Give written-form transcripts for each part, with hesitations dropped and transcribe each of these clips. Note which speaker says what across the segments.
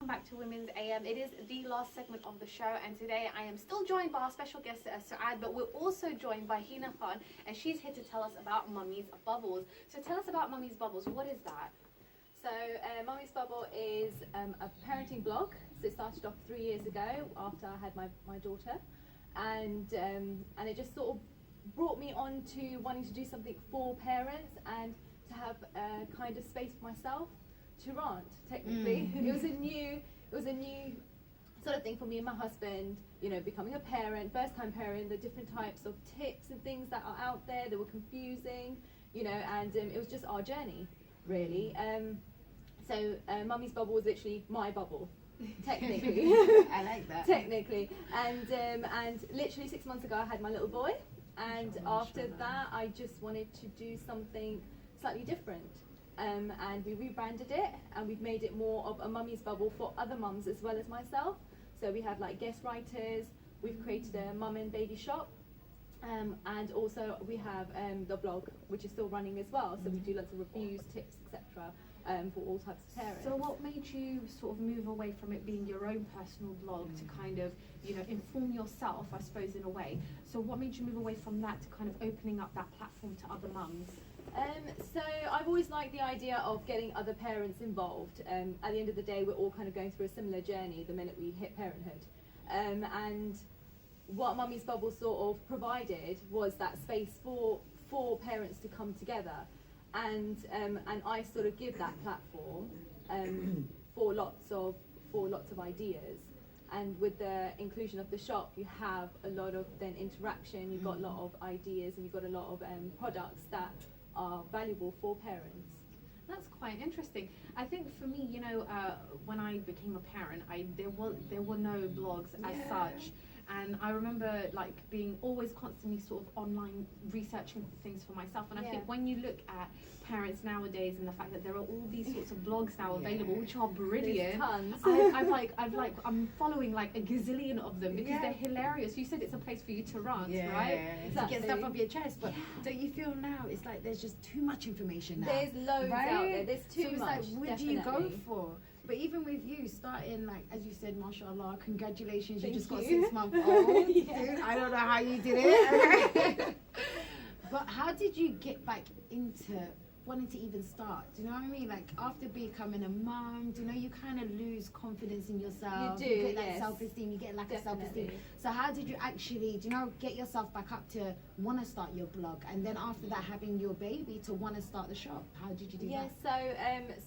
Speaker 1: Back to Women's AM. It is the last segment of the show, and today I am still joined by our special guest Suad, but we're also joined by Hina Khan, and she's here to tell us about Mummy's Bubbles. So tell us about Mummy's Bubbles. What is that?
Speaker 2: So Mummy's Bubble is a parenting blog. So it started off 3 years ago after I had my daughter, and it just sort of brought me on to wanting to do something for parents and to have a kind of space for myself to rant. Technically, it was a new sort of thing for me and my husband. You know, becoming a parent, first-time parent, the different types of tips and things that are out there that were confusing. You know, and it was just our journey, really. So Mummy's Bubble was literally my bubble, technically.
Speaker 3: I like that.
Speaker 2: Technically, and literally 6 months ago I had my little boy, and after that I just wanted to do something slightly different. And we rebranded it, and we've made it more of a Mummy's Bubble for other mums as well as myself. So we have like guest writers, we've created a mum and baby shop, and also we have the blog, which is still running as well. So we do lots of reviews, tips, etc. For all types of parents.
Speaker 1: So what made you sort of move away from it being your own personal blog to kind of, you know, inform yourself, I suppose, in a way? So what made you move away from that to kind of opening up that platform to other mums?
Speaker 2: So I've always liked the idea of getting other parents involved. At the end of the day, we're all kind of going through a similar journey the minute we hit parenthood. And what Mummy's Bubble sort of provided was that space for parents to come together. And I sort of give that platform for lots of ideas. And with the inclusion of the shop, you have a lot of then interaction. You've got a lot of ideas, and you've got a lot of products that are valuable for parents.
Speaker 1: That's quite interesting. I think for me, you know, when I became a parent, there were no blogs as such. And I remember like being always constantly sort of online researching things for myself. And I think when you look at parents nowadays and the fact that there are all these sorts of blogs now available, which are brilliant. I'm following like a gazillion of them because they're hilarious. You said it's a place for you to rant, right?
Speaker 3: Exactly. To get stuff off your chest. But don't you feel now it's like there's just too much information now?
Speaker 2: There's loads out there. There's too
Speaker 3: so
Speaker 2: much.
Speaker 3: Like, what do you go for? But even with you starting, like, as you said, mashallah, congratulations, you just got 6 months old. Dude, I don't know how you did it. But how did you get back into wanting to even start? Do you know what I mean? Like, after becoming a mum, do you know, you kind of lose confidence in yourself.
Speaker 2: You do,
Speaker 3: you get that self-esteem, you get lack of self-esteem. So how did you actually, do you know, get yourself back up to want to start your blog? And then after that, having your baby, to want to start the shop. How did you do that?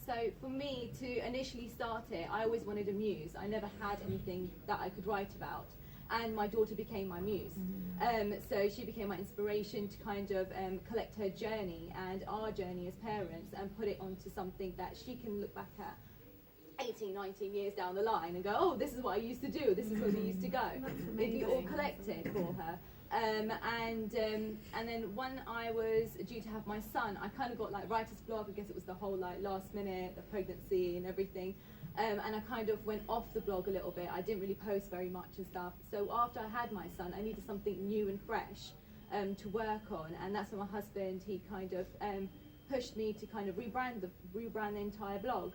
Speaker 2: So for me to initially start it, I always wanted a muse. I never had anything that I could write about. And my daughter became my muse. So she became my inspiration to kind of collect her journey and our journey as parents and put it onto something that she can look back at 18, 19 years down the line and go, oh, this is what I used to do, this is where we used to go. It'd be all collected for her. And then when I was due to have my son, I kind of got like writer's block. I guess it was the whole like last minute, the pregnancy and everything. And I kind of went off the blog a little bit. I didn't really post very much and stuff. So after I had my son, I needed something new and fresh to work on. And that's when my husband, he kind of pushed me to kind of rebrand the entire blog.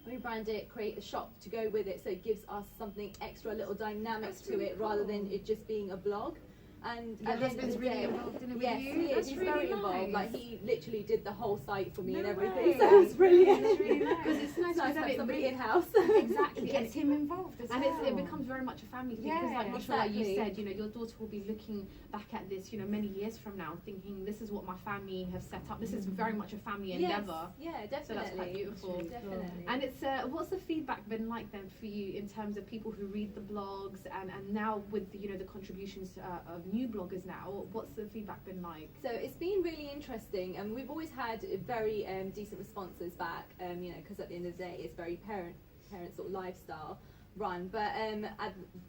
Speaker 2: Rebrand it, create a shop to go with it, so it gives us something extra, a little dynamic to it, rather than it just being a blog. And
Speaker 3: your husband's really involved in it with
Speaker 2: yes,
Speaker 3: you?
Speaker 2: he is.
Speaker 3: That's
Speaker 2: He's
Speaker 3: really
Speaker 2: very
Speaker 3: nice.
Speaker 2: involved. Like, he literally did the whole site for me and
Speaker 3: No
Speaker 2: everything.
Speaker 3: way.
Speaker 2: So it's brilliant.
Speaker 3: That's really nice.
Speaker 1: Because it's nice
Speaker 2: It's nice
Speaker 1: to
Speaker 2: to have somebody in house.
Speaker 1: Exactly.
Speaker 3: It gets him involved as
Speaker 1: And
Speaker 3: well.
Speaker 1: it becomes very much a family thing, because like mashallah, you
Speaker 2: exactly.
Speaker 1: said, you know, your daughter will be looking back at this, you know, many years from now, thinking this is what my family have set up. This is very much a family endeavor.
Speaker 2: Yeah, definitely.
Speaker 1: So that's quite beautiful.
Speaker 2: Definitely.
Speaker 1: And it's what's the feedback been like then for you in terms of people who read the blogs and now with the, you know, the contributions of new bloggers now? What's the feedback been like?
Speaker 2: So it's been really interesting, and we've always had very decent responses back. You know, because at the end of the day, it's very parent sort of lifestyle run. But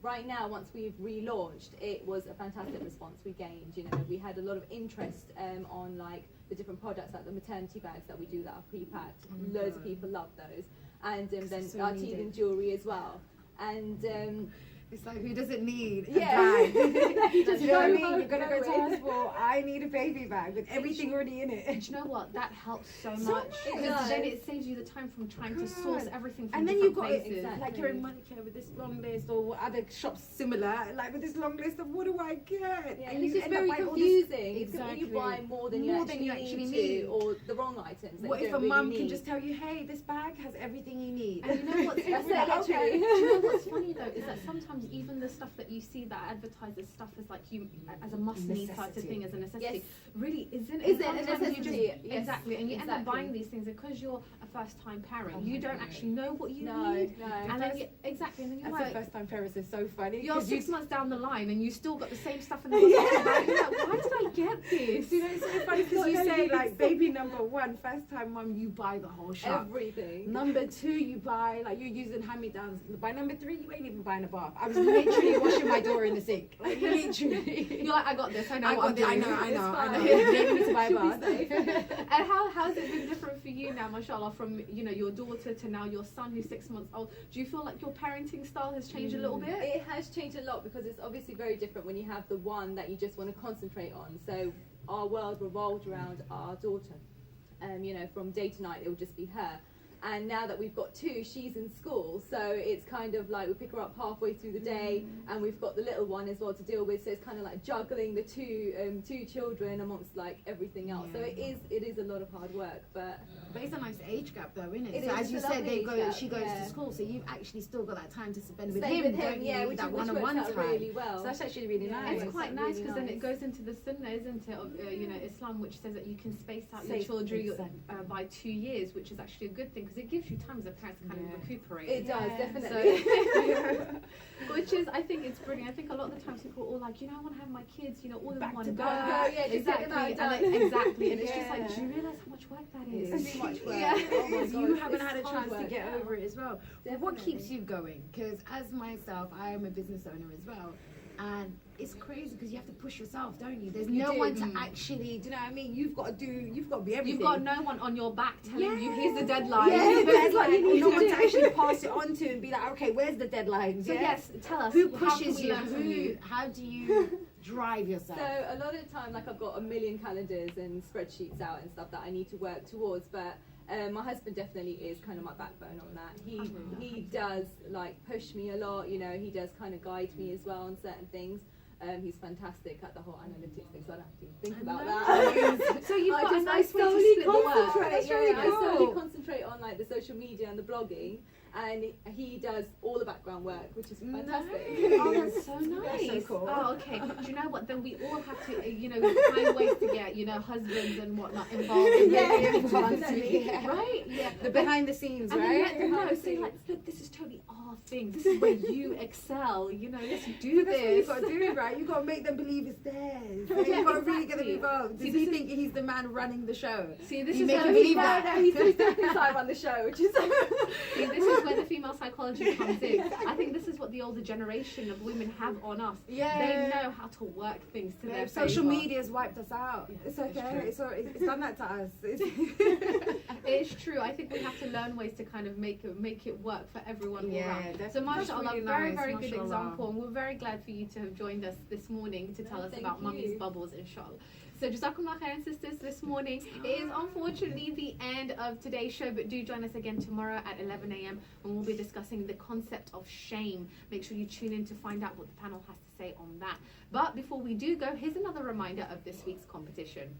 Speaker 2: right now, once we've relaunched, it was a fantastic response we gained. You know, we had a lot of interest on like the different products, like the maternity bags that we do that are pre-packed. Loads of people love those, and then
Speaker 3: so
Speaker 2: our
Speaker 3: needed.
Speaker 2: teething jewellery as well. And
Speaker 3: It's like, who doesn't need a
Speaker 2: Yeah.
Speaker 3: bag?
Speaker 2: You just
Speaker 3: You know what I
Speaker 2: go
Speaker 3: mean?
Speaker 2: home,
Speaker 3: You're gonna
Speaker 2: go
Speaker 3: go to
Speaker 2: in.
Speaker 3: hospital. I need a baby bag with everything already in it.
Speaker 1: Do you know what? That helps so
Speaker 3: So
Speaker 1: much.
Speaker 3: much.
Speaker 2: It
Speaker 1: Because
Speaker 2: does.
Speaker 1: then it saves you the time from trying to source
Speaker 3: God.
Speaker 1: everything from
Speaker 3: And then
Speaker 1: different
Speaker 3: you've got
Speaker 1: places.
Speaker 2: Exactly.
Speaker 3: like you're in Monaco with this long list, or what other shops similar, like with this long list of what do I get?
Speaker 2: Yeah,
Speaker 3: And
Speaker 2: and it's
Speaker 3: you
Speaker 2: just
Speaker 3: end up
Speaker 2: very
Speaker 3: buying all this-
Speaker 2: confusing. It's when you
Speaker 3: Exactly.
Speaker 2: buy more than you
Speaker 3: More
Speaker 2: actually,
Speaker 3: than you actually
Speaker 2: need
Speaker 3: need.
Speaker 2: to, or the wrong items. That
Speaker 3: What
Speaker 2: you
Speaker 3: if a
Speaker 2: don't really
Speaker 3: mum
Speaker 2: need.
Speaker 3: can just tell you, hey, this bag has everything you need?
Speaker 1: And you know what's
Speaker 2: That's
Speaker 1: funny?
Speaker 2: it, literally.
Speaker 1: Do you know what's funny though is that sometimes even the stuff that you see that advertises stuff as like you as a must need type of
Speaker 3: Necessity.
Speaker 1: thing, as a necessity,
Speaker 2: Yes.
Speaker 1: really isn't.
Speaker 2: Isn't
Speaker 1: And
Speaker 2: a
Speaker 1: sometimes you just-
Speaker 2: necessity, yes,
Speaker 1: exactly, and you end up
Speaker 2: exactly.
Speaker 1: buying these things because you're a first time parent.
Speaker 3: Oh
Speaker 1: You
Speaker 3: my
Speaker 1: don't
Speaker 3: God.
Speaker 1: actually know what you
Speaker 2: No,
Speaker 1: need,
Speaker 2: no.
Speaker 1: and then you, exactly, and then you're
Speaker 3: That's
Speaker 1: like.
Speaker 3: the first time parents is so funny.
Speaker 1: You're
Speaker 3: 'cause
Speaker 1: 6
Speaker 3: you,
Speaker 1: months down the line and you still got the same stuff in the hospital bag. You're like, why did I get this?
Speaker 3: you know, it's so funny because
Speaker 2: Not
Speaker 3: you say
Speaker 2: knowing
Speaker 3: like baby number one, first time mum, you buy the whole shop.
Speaker 2: Everything.
Speaker 3: Number two, you buy like you're using hand-me-downs. By number three, you ain't even buying a bath. I was literally washing my door in the sink. Like literally.
Speaker 1: You're like, I got this. I know what I'm
Speaker 3: I
Speaker 1: doing.
Speaker 3: know.
Speaker 2: It's
Speaker 3: I know.
Speaker 2: fine.
Speaker 3: You don't need to buy a
Speaker 2: Should be
Speaker 3: bath.
Speaker 1: And how's it been different for you now, mashallah, from your daughter to now your son who's 6 months old? Do you feel like your parenting style has changed a little bit?
Speaker 2: It has changed a lot because it's obviously very different when you have the one that you just want to concentrate on. So our world revolved around our daughter. From day to night it will just be her. And now that we've got two, she's in school, so it's kind of like we pick her up halfway through the day, and we've got the little one as well to deal with. So it's kind of like juggling the two children amongst like everything else. So
Speaker 3: Yeah.
Speaker 2: it is a lot of hard work, but
Speaker 3: But it's a nice age gap, though, isn't it?
Speaker 2: It
Speaker 3: So
Speaker 2: is,
Speaker 3: as you
Speaker 2: it's a
Speaker 3: said,
Speaker 2: lovely age gap,
Speaker 3: she goes
Speaker 2: yeah.
Speaker 3: to school, so you've actually still got that time to spend with
Speaker 2: stay
Speaker 3: him,
Speaker 2: with
Speaker 3: don't
Speaker 2: him,
Speaker 3: you?
Speaker 2: yeah, which
Speaker 3: that
Speaker 2: works
Speaker 3: one-on-one
Speaker 2: out
Speaker 3: time.
Speaker 2: really well.
Speaker 3: So that's actually really
Speaker 2: Yeah.
Speaker 3: nice.
Speaker 1: It's quite
Speaker 2: It's
Speaker 1: nice
Speaker 2: really
Speaker 1: because then it
Speaker 2: nice.
Speaker 1: goes into the sunnah, isn't it, of Islam, which says that you can space out
Speaker 3: Safe,
Speaker 1: your children
Speaker 3: exactly.
Speaker 1: by 2 years, which is actually a good thing because it gives you time as a parent to kind
Speaker 3: Yeah.
Speaker 1: of recuperate.
Speaker 2: It does,
Speaker 3: Yeah.
Speaker 2: definitely.
Speaker 1: Which is, I think it's brilliant. I think a lot of the times people are all like, I want to have my kids, all in
Speaker 3: Back
Speaker 1: one
Speaker 3: to
Speaker 1: go.
Speaker 3: back.
Speaker 2: Yeah, just get them out
Speaker 1: and
Speaker 2: done.
Speaker 1: exactly. And it's just like,
Speaker 3: Yeah.
Speaker 1: do you realise how much work that
Speaker 3: It's
Speaker 1: is?
Speaker 2: too much work.
Speaker 1: Yeah.
Speaker 2: Oh my
Speaker 3: So you
Speaker 2: God,
Speaker 3: haven't
Speaker 2: it's
Speaker 3: had a
Speaker 2: hard
Speaker 3: chance to
Speaker 2: work
Speaker 3: get
Speaker 2: now.
Speaker 3: over it as well. But what keeps
Speaker 2: Definitely.
Speaker 3: you going? Because as myself, I am a business owner as well, and it's crazy because you have to push yourself, don't you? There's
Speaker 2: You
Speaker 3: no
Speaker 2: do.
Speaker 3: one to actually, do you know what I mean? You've got to be everything.
Speaker 1: You've got no one on your back telling you,
Speaker 3: Yeah.
Speaker 1: here's the deadline.
Speaker 3: Yeah,
Speaker 2: Here's the deadline, you need
Speaker 3: no
Speaker 2: to
Speaker 3: one
Speaker 2: do.
Speaker 3: to actually pass it on to and be like, okay, where's the deadline?
Speaker 1: So yes, tell us,
Speaker 3: Who
Speaker 1: how can
Speaker 3: pushes
Speaker 1: we
Speaker 3: you?
Speaker 1: learn from you?
Speaker 3: How do you drive yourself?
Speaker 2: So a lot of the time, like I've got a million calendars and spreadsheets out and stuff that I need to work towards, but my husband definitely is kind of my backbone on that. He does like push me a lot, he does kind of guide me as well on certain things. He's fantastic at the whole analytics thing, so I don't have to even think about that.
Speaker 1: So you've
Speaker 2: I
Speaker 1: got a
Speaker 2: just
Speaker 1: nice way to
Speaker 2: solely
Speaker 1: split the work.
Speaker 2: concentrate.
Speaker 3: That's
Speaker 2: Yeah,
Speaker 3: really
Speaker 2: I solely
Speaker 3: cool.
Speaker 2: concentrate on like the social media and the blogging, and he does all the background work, which is fantastic.
Speaker 1: Oh, that's so nice.
Speaker 3: so cool.
Speaker 1: Oh, okay. Do you know what? Then we all have to, find ways to get, husbands and whatnot involved. And
Speaker 2: Yeah,
Speaker 1: make it fun,
Speaker 2: definitely.
Speaker 1: right? Yeah.
Speaker 3: The behind the scenes,
Speaker 1: And then
Speaker 3: right?
Speaker 1: let them know.
Speaker 2: Behind the
Speaker 1: Say
Speaker 2: scenes.
Speaker 1: like, look, this is totally our thing. This is where you excel. Let's do
Speaker 3: That's what
Speaker 1: this.
Speaker 3: you've got to do, right? You've got to make them believe it's theirs.
Speaker 1: Yeah,
Speaker 3: You've got to really get them
Speaker 1: exactly.
Speaker 3: involved.
Speaker 1: See,
Speaker 3: Does he
Speaker 1: this
Speaker 3: think he's the man running the show?
Speaker 1: See, this
Speaker 3: You
Speaker 1: is
Speaker 3: make
Speaker 1: where
Speaker 3: him
Speaker 1: the
Speaker 3: believe
Speaker 1: female-
Speaker 3: that.
Speaker 2: No, he's definitely inside on the show, which is
Speaker 1: See, this is where the female psychology comes in. I think this is what the older generation of women have on us.
Speaker 3: Yeah.
Speaker 1: They know how to work things to their
Speaker 3: Social
Speaker 1: favour.
Speaker 3: media's wiped us out. It's okay.
Speaker 1: It's true.
Speaker 3: It's done that to us.
Speaker 1: It's true. I think we have to learn ways to kind of make it work for everyone all
Speaker 3: Yeah,
Speaker 1: around.
Speaker 3: that's-
Speaker 1: So
Speaker 3: that's
Speaker 1: mashallah,
Speaker 3: really
Speaker 1: very,
Speaker 3: nice,
Speaker 1: very good
Speaker 3: mashallah.
Speaker 1: example. And we're very glad for you to have joined us this morning to tell us
Speaker 2: Thank
Speaker 1: about Mummy's
Speaker 2: you.
Speaker 1: Bubbles, inshallah. So Jazakumullah khairan, sisters, this morning. It is unfortunately the end of today's show, but do join us again tomorrow at 11 a.m. when we'll be discussing the concept of shame. Make sure you tune in to find out what the panel has to say on that. But before we do go, here's another reminder of this week's competition.